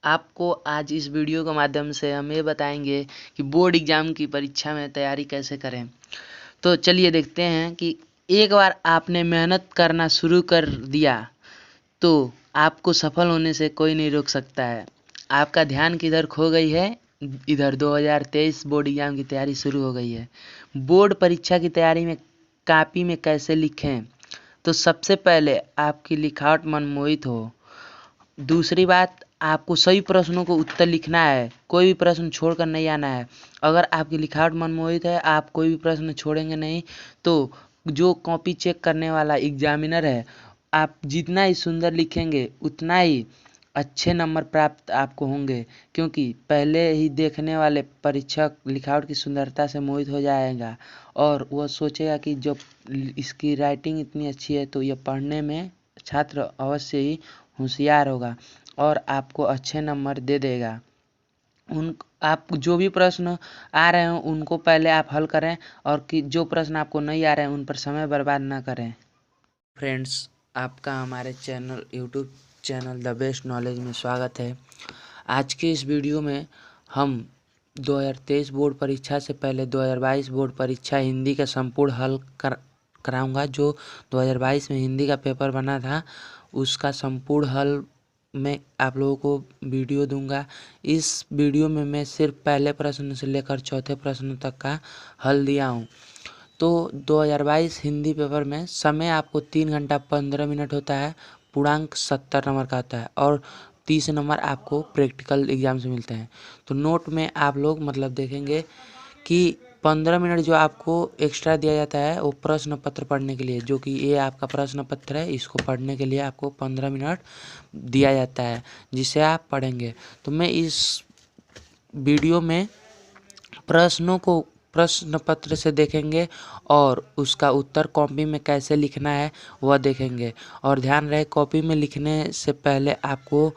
आपको आज इस वीडियो के माध्यम से हम ये बताएंगे कि बोर्ड एग्जाम की परीक्षा में तैयारी कैसे करें। तो चलिए देखते हैं कि एक बार आपने मेहनत करना शुरू कर दिया तो आपको सफल होने से कोई नहीं रोक सकता है। आपका ध्यान किधर खो गई है? इधर 2023 बोर्ड एग्जाम की तैयारी शुरू हो गई है। बोर्ड परीक्षा की तैयारी में कॉपी में कैसे लिखें? तो सबसे पहले आपकी लिखावट मनमोहित हो। दूसरी बात, आपको सभी प्रश्नों को उत्तर लिखना है, कोई भी प्रश्न छोड़कर नहीं आना है। अगर आपकी लिखावट मनमोहित है, आप कोई भी प्रश्न छोड़ेंगे नहीं, तो जो कॉपी चेक करने वाला एग्जामिनर है, आप जितना ही सुंदर लिखेंगे उतना ही अच्छे नंबर प्राप्त आपको होंगे, क्योंकि पहले ही देखने वाले परीक्षक लिखावट की सुंदरता से मोहित हो जाएगा और वह सोचेगा कि जब इसकी राइटिंग इतनी अच्छी है तो यह पढ़ने में छात्र अवश्य ही होशियार होगा और आपको अच्छे नंबर दे देगा। आप जो भी प्रश्न आ रहे हो उनको पहले आप हल करें और कि जो प्रश्न आपको नहीं आ रहे हैं उन पर समय बर्बाद ना करें। फ्रेंड्स, आपका हमारे YouTube channel the best knowledge में स्वागत है। आज के इस वीडियो में हम 2023 बोर्ड परीक्षा से पहले 2022 बोर्ड परीक्षा हिंदी का संपूर्ण हल कराऊंगा। जो 2022 में हिंदी का पेपर बना था उसका संपूर्ण हल मैं आप लोगों को वीडियो दूंगा। इस वीडियो में मैं सिर्फ पहले प्रश्न से लेकर चौथे प्रश्न तक का हल दिया हूँ। तो 2022 हिंदी पेपर में समय आपको 3 घंटा 15 मिनट होता है, पूर्णांक 70 नंबर का आता है और 30 नंबर आपको प्रैक्टिकल एग्जाम से मिलते हैं। तो नोट में आप लोग मतलब देखेंगे कि 15 मिनट जो आपको एक्स्ट्रा दिया जाता है वो प्रश्न पत्र पढ़ने के लिए, जो कि ये आपका प्रश्न पत्र है, इसको पढ़ने के लिए आपको 15 मिनट दिया जाता है जिसे आप पढ़ेंगे। तो मैं इस वीडियो में प्रश्न पत्र से देखेंगे और उसका उत्तर कॉपी में कैसे लिखना है वह देखेंगे। और ध्यान रहे, कॉपी में लिखने से पहले आपको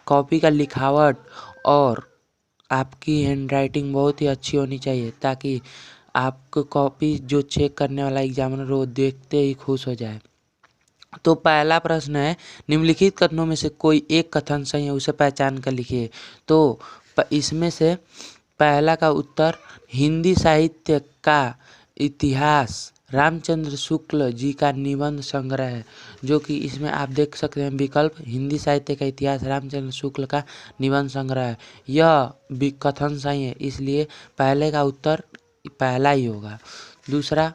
कॉपी का लिखावट और आपकी हैंडराइटिंग बहुत ही अच्छी होनी चाहिए, ताकि आपको कॉपी जो चेक करने वाला एग्जामिनर वो देखते ही खुश हो जाए। तो पहला प्रश्न है, निम्नलिखित कथनों में से कोई एक कथन सही है, उसे पहचान कर लिखिए। तो इसमें से पहला का उत्तर हिंदी साहित्य का इतिहास रामचंद्र शुक्ल जी का निबंध संग्रह है, जो कि इसमें आप देख सकते हैं विकल्प हिंदी साहित्य का इतिहास रामचंद्र शुक्ल का निबंध संग्रह है। यह भी कथन सही है, इसलिए पहले का उत्तर पहला ही होगा। दूसरा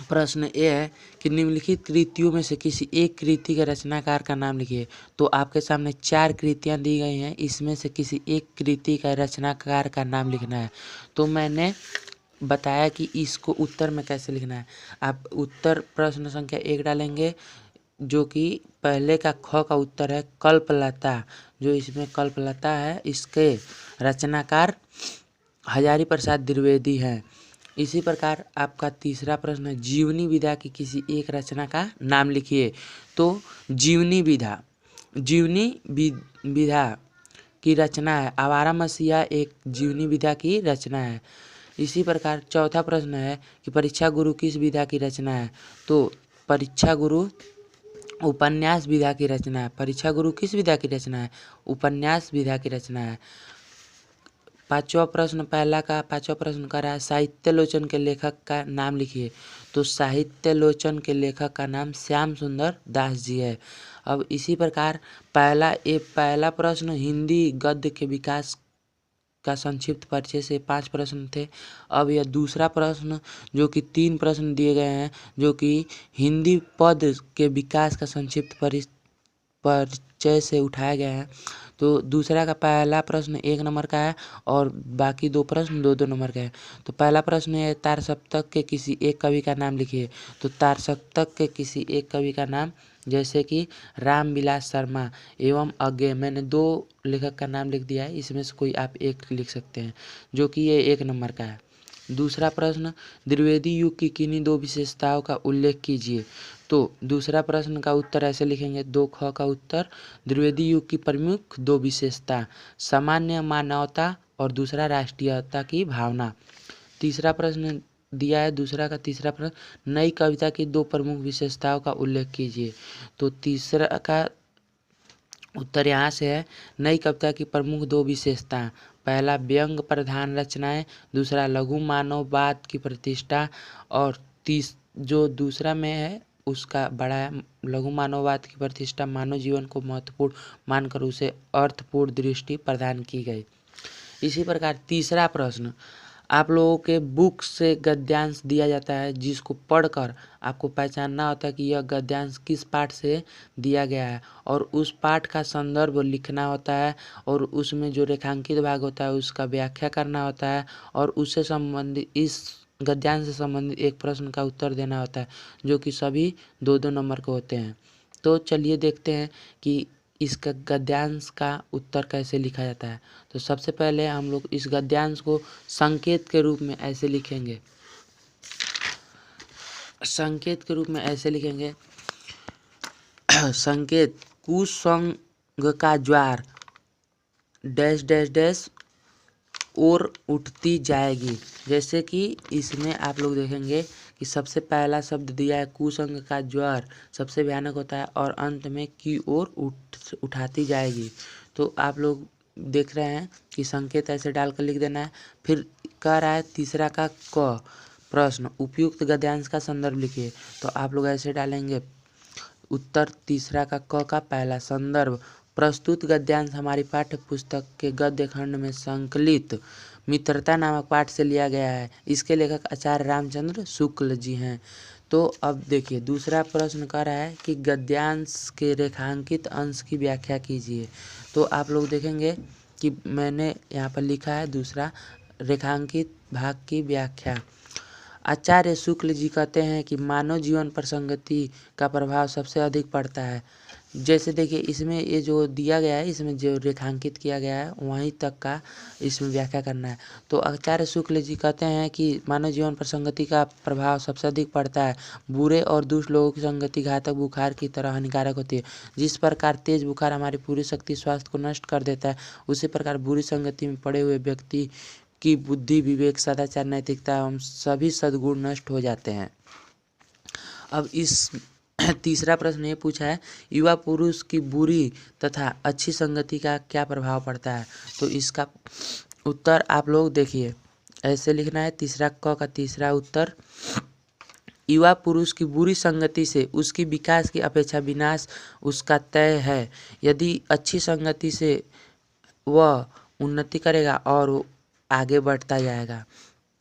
प्रश्न ये है कि निम्नलिखित कृतियों में से किसी एक कृति के रचनाकार का नाम लिखिए। तो आपके सामने 4 कृतियां दी गई हैं, इसमें से किसी एक कृति का रचनाकार का नाम लिखना है। तो मैंने बताया कि इसको उत्तर में कैसे लिखना है। आप उत्तर प्रश्न संख्या 1 डालेंगे, जो कि पहले का ख का उत्तर है कल्पलता। जो इसमें कल्पलता है इसके रचनाकार हजारी प्रसाद द्विवेदी हैं। इसी प्रकार आपका तीसरा प्रश्न है, जीवनी विधा की किसी एक रचना का नाम लिखिए। तो जीवनी विधा की रचना है आवारा मसीहा, एक जीवनी विधा की रचना है। इसी प्रकार चौथा प्रश्न है कि परीक्षा गुरु किस विधा की रचना है। तो परीक्षा गुरु उपन्यास विधा की रचना है। परीक्षा गुरु किस विधा की रचना है? उपन्यास विधा की रचना है। पांचवा प्रश्न कर रहा है, साहित्य लोचन के लेखक का नाम लिखिए। तो साहित्य लोचन के लेखक का नाम श्याम सुंदर दास जी है। अब इसी प्रकार पहला प्रश्न हिंदी गद्य के विकास का संक्षिप्त परिचय से 5 प्रश्न थे। अब यह दूसरा प्रश्न, जो कि 3 प्रश्न दिए गए हैं, जो कि हिंदी पद के विकास का संक्षिप्त परिचय से उठाया गया है। तो दूसरा का पहला प्रश्न 1 नंबर का है और बाकी 2 प्रश्न 2-2 नंबर का है। तो पहला प्रश्न है, तार सप्तक के किसी एक कवि का नाम लिखिए। तो तार सप्तक के किसी एक कवि का नाम, जैसे कि रामविलास शर्मा एवं अज्ञे, मैंने 2 लेखक का नाम लिख दिया है, इसमें से कोई आप एक लिख सकते हैं, जो कि ये 1 नंबर का है। दूसरा प्रश्न, द्विवेदी युग की किन्हीं 2 विशेषताओं का उल्लेख कीजिए। तो दूसरा प्रश्न का उत्तर ऐसे लिखेंगे, 2 ख का उत्तर, द्विवेदी युग की प्रमुख 2 विशेषता, सामान्य मानवता और दूसरा राष्ट्रीयता की भावना। तीसरा प्रश्न दिया है, दूसरा का तीसरा प्रश्न, नई कविता की 2 प्रमुख विशेषताओं का उल्लेख कीजिए। तो तीसरा का उत्तर यहाँ से है। नई कविता की प्रमुख दो विशेषताएं, पहला व्यंग प्रधान रचनाएं, दूसरा लघु मानववाद की प्रतिष्ठा, और जो दूसरा में है उसका बड़ा है, लघु मानववाद की प्रतिष्ठा, मानव जीवन को महत्वपूर्ण मानकर उसे अर्थपूर्ण दृष्टि प्रदान की गई। इसी प्रकार तीसरा प्रश्न, आप लोगों के बुक से गद्यांश दिया जाता है जिसको पढ़कर आपको पहचानना होता है कि यह गद्यांश किस पाठ से दिया गया है, और उस पाठ का संदर्भ लिखना होता है, और उसमें जो रेखांकित भाग होता है उसका व्याख्या करना होता है, और उससे संबंधित इस गद्यांश से संबंधित एक प्रश्न का उत्तर देना होता है, जो कि सभी 2-2 नंबर के होते हैं। तो चलिए देखते हैं कि इसका गद्यांश का उत्तर कैसे लिखा जाता है। तो सबसे पहले हम लोग इस गद्यांश को संकेत के रूप में ऐसे लिखेंगे, संकेत के रूप में ऐसे लिखेंगे संकेत, कुसंग का ज्वार डैश डैश डैश और उठती जाएगी। जैसे कि इसमें आप लोग देखेंगे कि सबसे पहला शब्द दिया है कुसंग का ज्वार, सबसे भयानक होता है, और अंत में की ओर उठाती जाएगी। तो आप लोग देख रहे हैं कि संकेत ऐसे डालकर लिख देना है। फिर कह रहा है तीसरा का क प्रश्न, उपयुक्त गद्यांश का संदर्भ लिखिए। तो आप लोग ऐसे डालेंगे, उत्तर तीसरा का क का पहला संदर्भ, प्रस्तुत गद्यांश हमारी पाठ्य पुस्तक के गद्य खंड में संकलित मित्रता नामक पाठ से लिया गया है। इसके लेखक आचार्य रामचंद्र शुक्ल जी हैं। तो अब देखिए दूसरा प्रश्न कह रहा है कि गद्यांश के रेखांकित अंश की व्याख्या कीजिए। तो आप लोग देखेंगे कि मैंने यहाँ पर लिखा है दूसरा, रेखांकित भाग की व्याख्या। आचार्य शुक्ल जी कहते हैं कि मानव जीवन पर संगति का प्रभाव सबसे अधिक पड़ता है। जैसे देखिए इसमें ये जो दिया गया है, इसमें जो रेखांकित किया गया है वहीं तक का इसमें व्याख्या करना है। तो आचार्य शुक्ल जी कहते हैं कि मानव जीवन पर संगति का प्रभाव सबसे अधिक पड़ता है। बुरे और दुष्ट लोगों की संगति घातक बुखार की तरह हानिकारक होती है। जिस प्रकार तेज बुखार हमारी पूरी शक्ति स्वास्थ्य को नष्ट कर देता है, उसी प्रकार बुरी संगति में पड़े हुए व्यक्ति की बुद्धि, विवेक, सदाचार, नैतिकता एवं सभी सद्गुण नष्ट हो जाते हैं। अब इस तीसरा प्रश्न ये पूछा है, युवा पुरुष की बुरी तथा अच्छी संगति का क्या प्रभाव पड़ता है। तो इसका उत्तर आप लोग देखिए ऐसे लिखना है, तीसरा क का तीसरा उत्तर, युवा पुरुष की बुरी संगति से उसकी विकास की अपेक्षा विनाश उसका तय है। यदि अच्छी संगति से वह उन्नति करेगा और वो आगे बढ़ता जाएगा।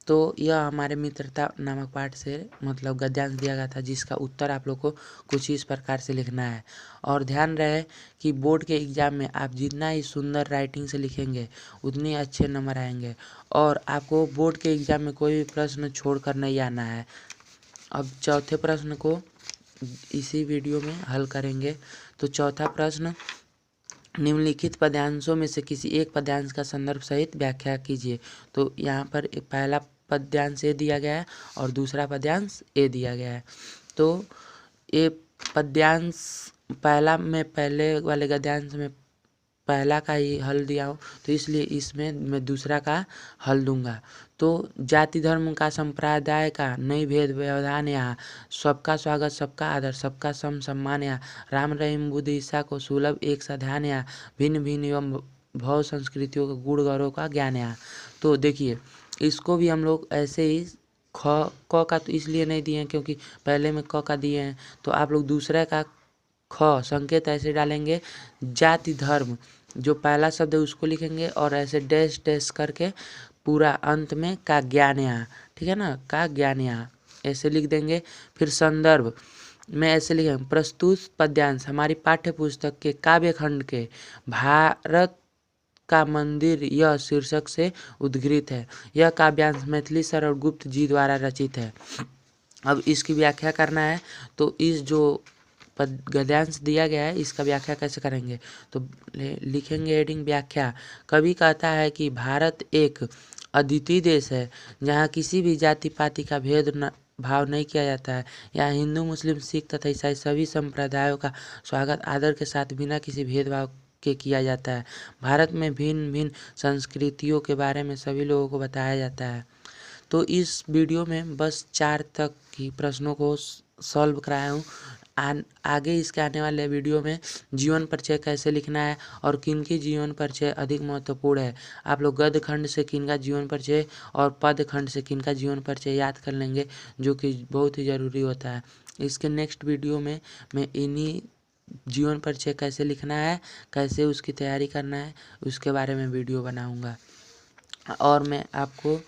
तो यह हमारे मित्रता नामक पाठ से मतलब गद्यांश दिया गया था, जिसका उत्तर आप लोग को कुछ इस प्रकार से लिखना है। और ध्यान रहे कि बोर्ड के एग्ज़ाम में आप जितना ही सुंदर राइटिंग से लिखेंगे उतने अच्छे नंबर आएंगे, और आपको बोर्ड के एग्ज़ाम में कोई भी प्रश्न छोड़कर नहीं आना है। अब चौथे प्रश्न को इसी वीडियो में हल करेंगे। तो चौथा प्रश्न, निम्नलिखित पद्यांशों में से किसी एक पद्यांश का संदर्भ सहित व्याख्या कीजिए। तो यहाँ पर पहला पद्यांश ए दिया गया है और दूसरा पद्यांश ए दिया गया है। तो ये पद्यांश पहला में पहले वाले गद्यांश में पहला का ही हल दिया हो, तो इसलिए इसमें मैं दूसरा का हल दूंगा। तो जाति धर्म का संप्रदाय का नहीं भेद व्यवधान यहाँ, सबका स्वागत सबका आदर सबका सम सम्मान यहाँ, राम रहीम बुद्ध ईसा को सुलभ एक सा ध्यान यहाँ, भिन्न भिन्न एवं भव संस्कृतियों के गुण गौरव का ज्ञान यहाँ। तो देखिए इसको भी हम लोग ऐसे ही ख क का तो इसलिए नहीं दिए हैं क्योंकि पहले में क का दिए हैं। तो आप लोग दूसरे का ख संकेत ऐसे डालेंगे, जाति धर्म जो पहला शब्द है उसको लिखेंगे और ऐसे डैश डैश करके पूरा अंत में का ज्ञान यहाँ, ठीक है ना, का ज्ञान यहाँ ऐसे लिख देंगे। फिर संदर्भ में ऐसे लिखेंगे, प्रस्तुत पद्यांश हमारी पाठ्य पुस्तक के काव्य खंड के भारत का मंदिर यह शीर्षक से उद्धृत है। यह काव्यांश मैथिली सर और गुप्त जी द्वारा रचित है। अब इसकी व्याख्या करना है। तो इस जो गद्यांश दिया गया है इसका व्याख्या कैसे करेंगे, तो लिखेंगे हेडिंग व्याख्या। कवि कहता है कि भारत एक अद्वितीय देश है जहाँ किसी भी जाति पाति का भेद भाव नहीं किया जाता है। यहाँ हिंदू मुस्लिम सिख तथा ईसाई सभी संप्रदायों का स्वागत आदर के साथ बिना किसी भेदभाव के किया जाता है। भारत में भिन्न भिन्न संस्कृतियों के बारे में सभी लोगों को बताया जाता है। तो इस वीडियो में बस 4 तक ही प्रश्नों को सॉल्व कराया हूँ। आगे इसके आने वाले वीडियो में जीवन परिचय कैसे लिखना है और किनकी जीवन परिचय अधिक महत्वपूर्ण है। आप लोग गद्य खंड से किनका जीवन परिचय और पद खंड से किनका जीवन परिचय याद कर लेंगे, जो कि बहुत ही ज़रूरी होता है। इसके नेक्स्ट वीडियो में मैं इन्हीं जीवन परिचय कैसे लिखना है, कैसे उसकी तैयारी करना है, उसके बारे में वीडियो बनाऊँगा। और मैं आपको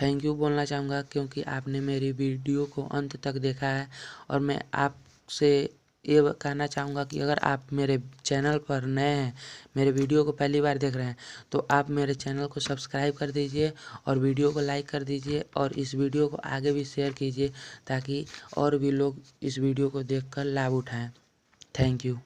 थैंक यू बोलना चाहूँगा क्योंकि आपने मेरी वीडियो को अंत तक देखा है। और मैं आपसे ये कहना चाहूँगा कि अगर आप मेरे चैनल पर नए हैं, मेरे वीडियो को पहली बार देख रहे हैं, तो आप मेरे चैनल को सब्सक्राइब कर दीजिए और वीडियो को लाइक कर दीजिए और इस वीडियो को आगे भी शेयर कीजिए ताकि और भी लोग इस वीडियो को देखकर लाभ उठाएं। Thank you.